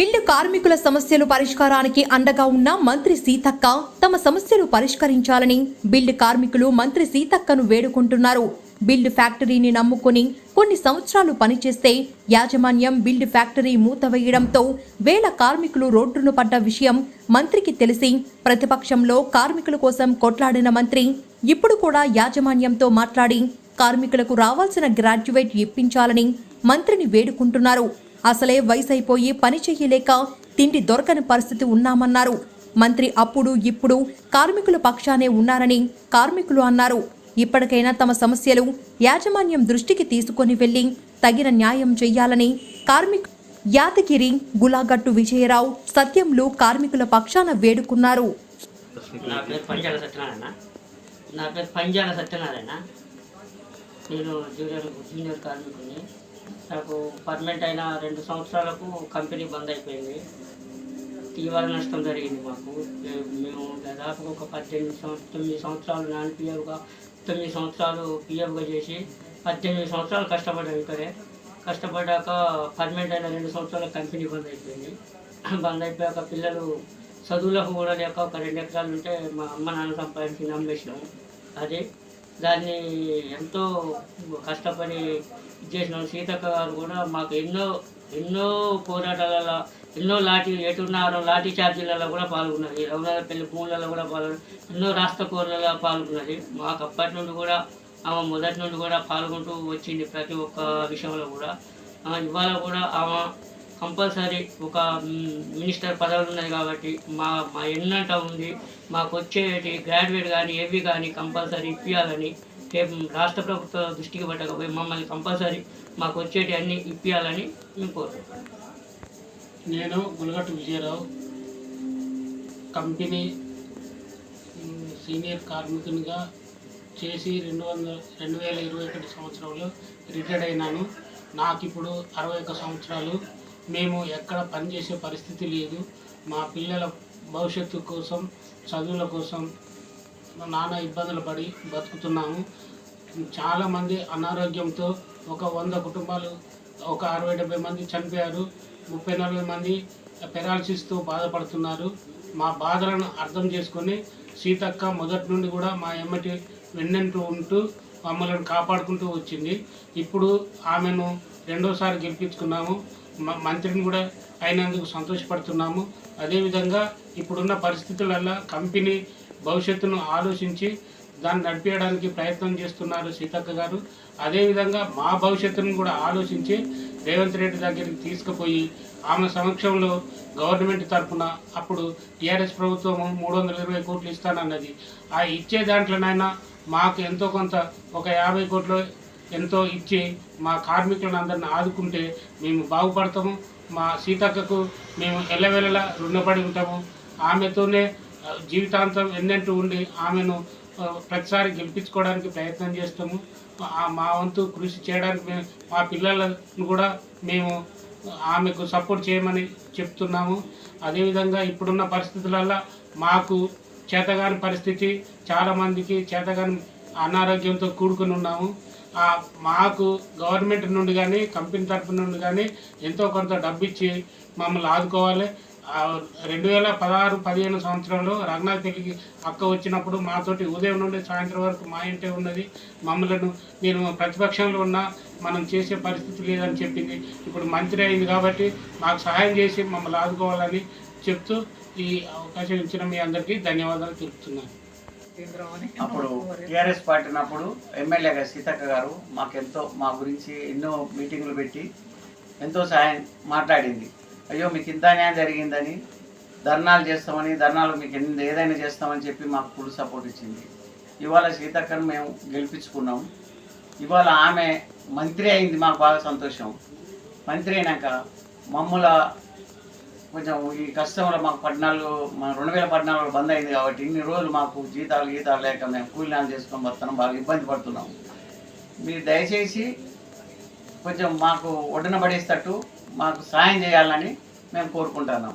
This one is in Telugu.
బిల్లు కార్మికుల సమస్యలు పరిష్కారానికి అండగా ఉన్న మంత్రి సీతక్క తమ సమస్యలు పరిష్కరించాలని బిల్లు కార్మికులు మంత్రి సీతక్కను వేడుకుంటున్నారు. బిల్లు ఫ్యాక్టరీని నమ్ముకుని కొన్ని సంవత్సరాలు పనిచేస్తే యాజమాన్యం బిల్లు ఫ్యాక్టరీ మూతవేయడంతో వేల కార్మికులు రోడ్డును పడ్డ విషయం మంత్రికి తెలిసి ప్రతిపక్షంలో కార్మికుల కోసం కొట్లాడిన మంత్రి ఇప్పుడు కూడా యాజమాన్యంతో మాట్లాడి కార్మికులకు రావాల్సిన గ్రాడ్యుయేట్ ఇప్పించాలని మంత్రిని వేడుకుంటున్నారు. అసలే వయసైపోయి పని చెయ్యలేక తిండి దొరకని పరిస్థితి ఉన్నామన్నారు. మంత్రి అప్పుడు ఇప్పుడు కార్మికుల పక్షానే ఉన్నారని కార్మికులు అన్నారు. ఇప్పటికైనా తమ సమస్యలు యాజమాన్యం దృష్టికి తీసుకొని వెళ్లి తగిన న్యాయం చెయ్యాలని యాదగిరి, గులాగట్టు విజయరావు, సత్యంలు కార్మికుల పక్షాన వేడుకున్నారు. నా పేరు పంజాల సత్యనారాయణ. నేను జూనియర్ కార్మికుని. నాకు పర్మనెంట్ అయిన 2 సంవత్సరాలకు కంపెనీ బంద్ అయిపోయింది. తీవ్ర నష్టం జరిగింది మాకు. మేము దాదాపు ఒక 9 సంవత్సరాలు నాన్ పిఎఫ్గా 9 సంవత్సరాలు పిఎఫ్గా చేసి 18 సంవత్సరాలు కష్టపడ్డాం. ఇక్కడే కష్టపడ్డాక పర్మనెంట్ అయిన 2 సంవత్సరాల కంపెనీ బంద్ అయిపోయింది. బంద్ అయిపోయాక పిల్లలు చదువులకు కూడా లేక ఒక 2 ఎకరాలు ఉంటే మా అమ్మ నాన్న సంపాదించి నమ్మేసినాము. అదే దాన్ని ఎంతో కష్టపడి చేసినాం. సీతక్క గారు కూడా మాకు ఎన్నో పోరాటాలలో ఎన్నో లాఠీ ఛార్జీలలో కూడా పాల్గొన్నది. రఘునాథపల్లి భూములలో కూడా ఎన్నో రాష్ట్రకూరలలో పాల్గొన్నది. మాకు అప్పటి నుండి కూడా ఆమె మొదటి నుండి కూడా పాల్గొంటూ వచ్చింది ప్రతి ఒక్క విషయంలో కూడా. ఇవాళ కూడా ఆమె కంపల్సరీ ఒక మినిస్టర్ పదవులు ఉన్నది కాబట్టి మా ఎన్నంట ఉంది. మాకు వచ్చేటి గ్రాడ్యుయేట్ కానీ ఏవి కానీ కంపల్సరీ ఇప్పించాలని రాష్ట్ర ప్రభుత్వ దృష్టికి పట్టకపోయి మమ్మల్ని కంపల్సరీ మాకు వచ్చేటి అన్నీ ఇప్పించాలని మేము కోరుకుంటున్నాం. నేను గులగట్టు విజయరావు, కంపెనీ సీనియర్ కార్మికునిగా చేసి 2021 సంవత్సరంలో రిటైర్డ్ అయినాను. నాకు ఇప్పుడు 61 సంవత్సరాలు. మేము ఎక్కడ పనిచేసే పరిస్థితి లేదు. మా పిల్లల భవిష్యత్తు కోసం, చదువుల కోసం నానా ఇబ్బందులు పడి బతుకుతున్నాము. చాలామంది అనారోగ్యంతో ఒక 100 కుటుంబాలు, ఒక 60-70 మంది చనిపోయారు. 30-40 మంది పెరాలసిస్తో బాధపడుతున్నారు. మా బాధలను అర్థం చేసుకొని సీతక్క మొదటి నుండి కూడా మా ఎమ్మటి వెన్నంటూ ఉంటూ మమ్మల్ని కాపాడుకుంటూ వచ్చింది. ఇప్పుడు ఆమెను 2వసారి గెలిపించుకున్నాము. మంత్రిని కూడా అయినందుకు సంతోషపడుతున్నాము. అదేవిధంగా ఇప్పుడున్న పరిస్థితులలో కంపెనీ భవిష్యత్తును ఆలోచించి దాన్ని నడిపించడానికి ప్రయత్నం చేస్తున్నారు సీతక్క గారు. అదేవిధంగా మా భవిష్యత్తును కూడా ఆలోచించి రేవంత్ రెడ్డి దగ్గరికి తీసుకుపోయి ఆమె సమక్షంలో గవర్నమెంట్ తరఫున అప్పుడు టీఆర్ఎస్ ప్రభుత్వం 320 కోట్లు ఇస్తానన్నది. ఆ ఇచ్చే దాంట్లోనైనా మాకు ఎంతో కొంత ఒక 50 కోట్లు ఎంతో ఇచ్చి మా కార్మికులను అందరిని ఆదుకుంటే మేము బాగుపడతాము. మా సీతక్కకు మేము ఎల్లవేళలా రుణపడి ఉంటాము. ఆమెతోనే జీవితాంతం ఎన్నెంటూ ఉండి ఆమెను ప్రతిసారి గెలిపించుకోవడానికి ప్రయత్నం చేస్తాము. మా వంతు కృషి చేయడానికి మా పిల్లలను కూడా మేము ఆమెకు సపోర్ట్ చేయమని చెప్తున్నాము. అదేవిధంగా ఇప్పుడున్న పరిస్థితులలో మాకు చేతగాని పరిస్థితి, చాలామందికి చేతగాని అనారోగ్యంతో కూడుకుని ఉన్నాము. మాకు గవర్నమెంట్ నుండి కానీ కంపెనీ తరఫు నుండి కానీ ఎంతో కొంత డబ్బు ఇచ్చి మమ్మల్ని ఆదుకోవాలి. 2016-15 సంవత్సరంలో రఘునాథపల్లికి అక్క వచ్చినప్పుడు మాతోటి ఉదయం నుండి సాయంత్రం వరకు మా ఇంటే ఉన్నది. మమ్మల్ని నేను ప్రతిపక్షంలో ఉన్నా మనం చేసే పరిస్థితి లేదని చెప్పింది. ఇప్పుడు మంత్రి అయింది కాబట్టి మాకు సహాయం చేసి మమ్మల్ని ఆదుకోవాలని చెప్తూ ఈ అవకాశం ఇచ్చిన మీ అందరికీ ధన్యవాదాలు తెలుపుతున్నాను. అప్పుడు టీఆర్ఎస్ పార్టీ ఉన్నప్పుడు ఎమ్మెల్యేగా సీతక్క గారు మా గురించి ఎన్నో మీటింగులు పెట్టి ఎంతో సహాయం మాట్లాడింది. అయ్యో మీకు ఇంత న్యాయం జరిగిందని, ధర్నాలు చేస్తామని, ధర్నాలు మీకు ఏదైనా చేస్తామని చెప్పి మాకు ఫుల్ సపోర్ట్ ఇచ్చింది. ఇవాళ సీతక్కను మేము గెలిపించుకున్నాం. ఇవాళ ఆమె మంత్రి అయింది, మాకు బాగా సంతోషం. మంత్రి అయినాక మమ్మల్ని కొంచెం ఈ కష్టంలో మాకు 2014 బంద్ అయింది కాబట్టి ఇన్ని రోజులు మాకు జీతాలు లేక మేము కూలీనాలు చేసుకొని వస్తున్నాం, బాగా ఇబ్బంది పడుతున్నాం. మీరు దయచేసి కొంచెం మాకు ఒడ్డున పడేస్తట్టు మాకు సాయం చేయాలని మేము కోరుకుంటున్నాం.